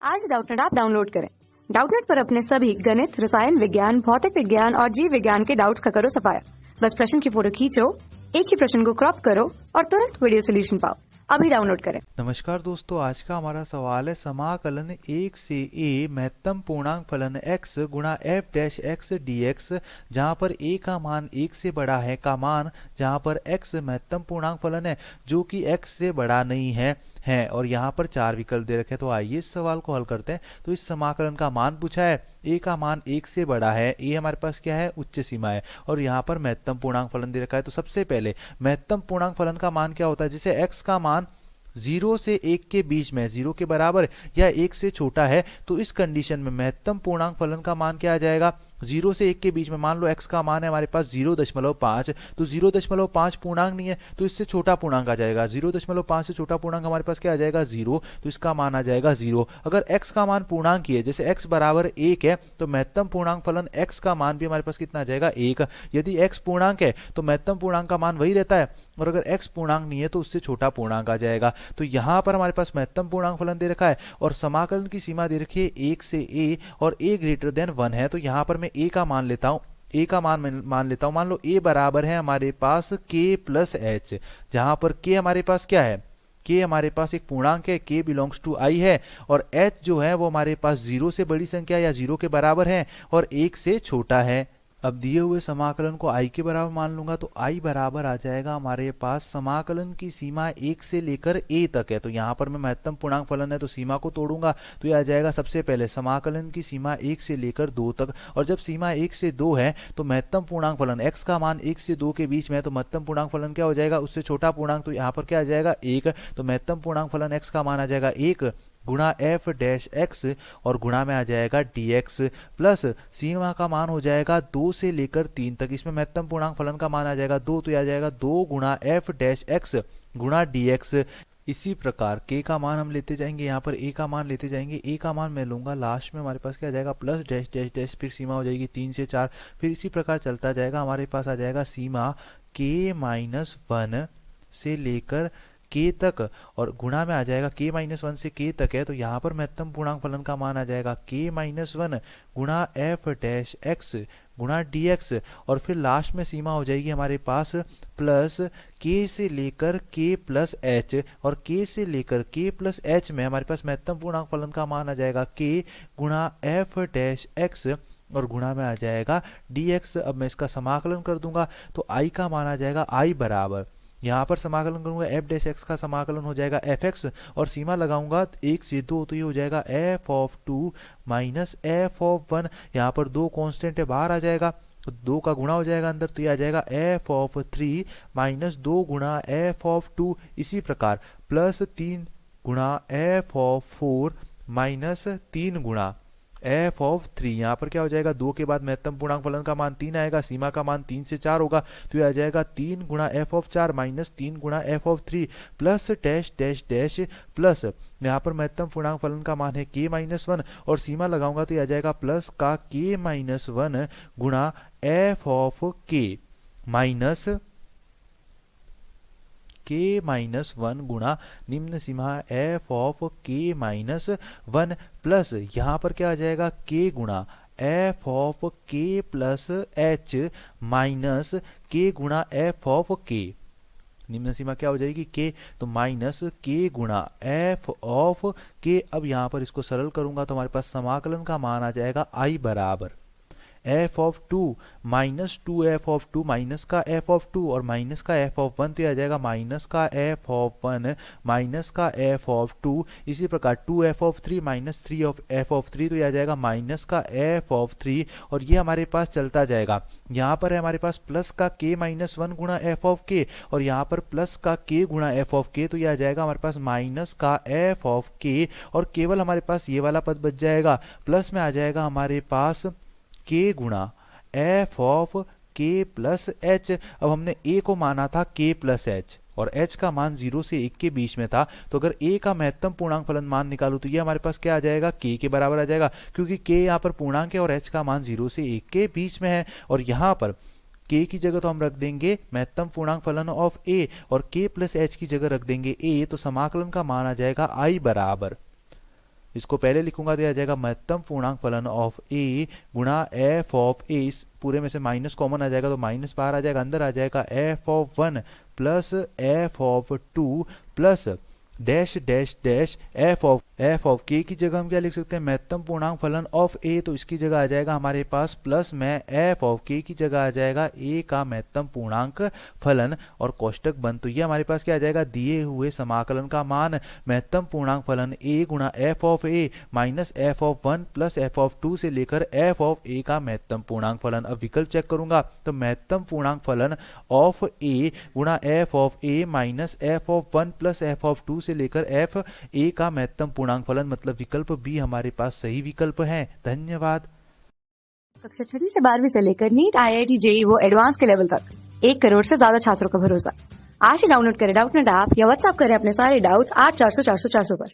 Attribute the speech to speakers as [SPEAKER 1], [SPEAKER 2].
[SPEAKER 1] आज Doubtnut app download करें। Doubtnut पर अपने सभी गणित, रसायन विज्ञान, भौतिक विज्ञान और जीव विज्ञान के डाउट्स का करो सफाया। बस प्रश्न की फोटो खींचो, एक ही प्रश्न को क्रॉप करो और तुरंत वीडियो सोल्यूशन पाओ। अभी डाउनलोड करें।
[SPEAKER 2] नमस्कार दोस्तों, आज का हमारा सवाल है समाकलन 1 से a महत्तम पूर्णांक फलन x गुणा f डैश x dx, जहाँ पर a का मान 1 से बड़ा है का मान जहाँ पर x महत्तम पूर्णांक फलन है जो कि x से बड़ा नहीं है और यहाँ पर 4 विकल्प दे रखे हैं। तो आइए इस सवाल को हल करते हैं। तो इस समाकलन का मान पूछा है, a का मान 1 से बड़ा है, a हमारे पास क्या है, उच्च सीमा है, और यहाँ पर महत्तम पूर्णांक फलन दे रखा है। तो सबसे पहले महत्तम पूर्णांक फलन का मान क्या होता है, जिसे x का मान 0 से 1 के बीच में, 0 के बराबर या 1 से छोटा है, तो इस कंडीशन में महत्तम पूर्णांक फलन का मान क्या आ जाएगा, 0 से 1 के बीच में। मान लो x का मान है हमारे पास 0.5, तो 0.5 पूर्णांक नहीं है, तो इससे छोटा पूर्णांक आ जाएगा। 0.5 से छोटा पूर्णांक हमारे पास क्या आ जाएगा, 0, तो इसका मान आ जाएगा 0। अगर x का मान पूर्णांक ही है, जैसे x बराबर 1 है, तो महत्तम पूर्णांक फलन x का मान भी हमारे पास कितना आ जाएगा, 1। यदि x पूर्णांक है तो महत्तम पूर्णांक का मान वही रहता है, और अगर x पूर्णांक नहीं है तो उससे छोटा पूर्णांक आ जाएगा। तो यहाँ पर हमारे पास महत्तम पूर्णांक फलन दे रखा है और समाकलन की सीमा दे रखी है 1 से a और a ग्रेटर देन 1 है। तो यहाँ पर मैं a का मान लेता हूँ, a का मान लेता हूँ। मान लो a बराबर है हमारे पास k प्लस h, जहाँ पर k हमारे पास क्या है, k हमारे पास एक पूर्णांक है, k बिलोंग्स टू i है, और h जो है वो हमारे पास 0 से बड़ी संख्या या 0 के बराबर है और 1 से छोटा है। अब दिए हुए समाकलन को i के बराबर मान लूंगा, तो i बराबर आ जाएगा हमारे पास, समाकलन की सीमा 1 से लेकर a तक है। तो यहाँ पर मैं महत्तम पूर्णांक फलन है तो सीमा को तोड़ूंगा, तो ये आ जाएगा सबसे पहले समाकलन की सीमा 1 से लेकर 2 तक, और जब सीमा 1 से 2 है तो महत्तम पूर्णांक फलन x का मान 1 से 2 के बीच में है, तो महत्तम पूर्णांक फलन क्या हो जाएगा, उससे छोटा पूर्णांक, तो यहाँ पर क्या आ जाएगा, 1। तो महत्तम पूर्णांक फलन x का मान आ जाएगा 1 गुणा f डैश x और गुणा में आ जाएगा dx, प्लस सीमा का मान हो जाएगा 2 से लेकर 3 तक। इसमें महत्तम पूर्णांक फलन का मान आ जाएगा 2, तो यह आ जाएगा 2 गुणा f डैश x गुणा dx। इसी प्रकार k का मान हम लेते जाएंगे, यहाँ पर a का मान लेते जाएंगे। a का मान मैं लूंगा, लास्ट में हमारे पास क्या आ जाएगा, प्लस डैश डैश डैश, फिर सीमा हो जाएगी 3 से 4, फिर इसी प्रकार चलता जाएगा। हमारे पास आ जाएगा सीमा k-1 से लेकर k तक, और गुणा में आ जाएगा k-1 से k तक है, तो यहाँ पर महत्तम पूर्णांक फलन का मान आ जाएगा k-1 गुणा f डैश x गुणा dx, और फिर लास्ट में सीमा हो जाएगी हमारे पास प्लस k से लेकर k प्लस h, और k से लेकर k प्लस h में हमारे पास महत्तम पूर्णांक फलन का मान आ जाएगा k गुणा f डैश x और गुणा में आ जाएगा dx। अब मैं इसका समाकलन कर दूंगा, तो i का मान आ जाएगा i बराबर, यहाँ पर समाकलन करूंगा f डैश x का समाकलन हो जाएगा fx, और सीमा लगाऊंगा 1 से 2, तो ये हो जाएगा f of 2 minus f of 1। यहाँ पर 2 कांस्टेंट है, बाहर आ जाएगा, तो 2 का गुणा हो जाएगा अंदर, तो ये आ जाएगा f ऑफ 3 माइनस 2 गुणा f ऑफ 2। इसी प्रकार प्लस 3 गुणा f ऑफ 4 माइनस 3 गुणा f ऑफ 3। यहाँ पर क्या हो जाएगा, 2 के बाद महत्तम पूर्णांक फलन का मान 3 आएगा, सीमा का मान 3 से 4 होगा, तो ये आ जाएगा 3 गुणा f ऑफ 4 माइनस 3 गुणा f of 3 plus dash dash dash, plus यहाँ पर महत्तम पूर्णांक फलन का मान है k-1 और सीमा लगाऊंगा, तो ये आ जाएगा प्लस का k-1 गुणा f of k minus k-1 गुणा निम्न सीमा f ऑफ k-1 प्लस यहाँ पर क्या आ जाएगा, k गुणा f of k plus h minus k गुणा f ऑफ k। निम्न सीमा क्या हो जाएगी, k, तो माइनस k गुणा f ऑफ k। अब यहाँ पर इसको सरल करूंगा तो हमारे पास समाकलन का मान आ जाएगा i बराबर f of 2 minus 2f of 2 minus का f ऑफ 2 और माइनस का f ऑफ 1, तो आ जाएगा माइनस का f ऑफ 1 माइनस का f ऑफ 2। इसी प्रकार 2f of 3 minus 3 of f of 3, तो ये आ जाएगा माइनस का f ऑफ 3, और ये हमारे पास चलता जाएगा। यहाँ पर है हमारे पास प्लस का k-1 गुणा f ऑफ k, और यहाँ पर प्लस का k गुणा f ऑफ k, तो ये आ जाएगा हमारे पास माइनस का f ऑफ k, और केवल हमारे पास ये वाला पद बच जाएगा। प्लस में आ जाएगा हमारे पास k गुणा f of k plus h। अब हमने a को माना था k प्लस h और h का मान 0 से 1 के बीच में था, तो अगर a का महत्तम पूर्णांक फलन मान निकालू तो ये हमारे पास क्या आ जाएगा, k के बराबर आ जाएगा, क्योंकि k यहाँ पर पूर्णांक है और h का मान 0 से 1 के बीच में है। और यहाँ पर k की जगह तो हम रख देंगे महत्तम पूर्णांक फलन ऑफ a और k प्लस h की जगह रख देंगे a, तो समाकलन का मान आ जाएगा i बराबर इसको पहले लिखूंगा तो यह आ जाएगा महत्तम पूर्णांक फलन ऑफ ए गुणा एफ ऑफ ए, इस पूरे में से माइनस कॉमन आ जाएगा तो माइनस बाहर आ जाएगा, अंदर आ जाएगा F of 1 plus F of 2 plus dash dash dash F of के की जगह हम क्या लिख सकते हैं, महत्तम पूर्णांक फलन ऑफ ए, तो इसकी जगह आ जाएगा हमारे पास प्लस में एफ ऑफ के की जगह आ जाएगा ए का महत्तम पूर्णांक फलन और कोष्टक बंद। तो ये हमारे पास क्या आ जाएगा, दिए हुए समाकलन का मान महत्तम पूर्णांक फलन ए गुणा F of A minus F of 1 plus F of 2 से लेकर एफ ऑफ ए का महत्तम पूर्णांक फलन। अब विकल्प चेक करूंगा तो महत्तम पूर्णांक फलन ऑफ ए गुणा F of A minus F of 1 plus F of 2 से लेकर एफ ए का महत्तम पूर्णांक फलन, मतलब विकल्प बी हमारे पास सही विकल्प है। धन्यवाद।
[SPEAKER 1] कक्षा 6वीं से 12वीं से लेकर नीट, IIT, JEE वो एडवांस के लेवल तक 1 करोड़ से ज्यादा छात्रों का भरोसा। आज ही डाउनलोड करें डाउटनेट ऐप या व्हाट्सएप करें अपने सारे डाउट्स 8400 400 400 पर।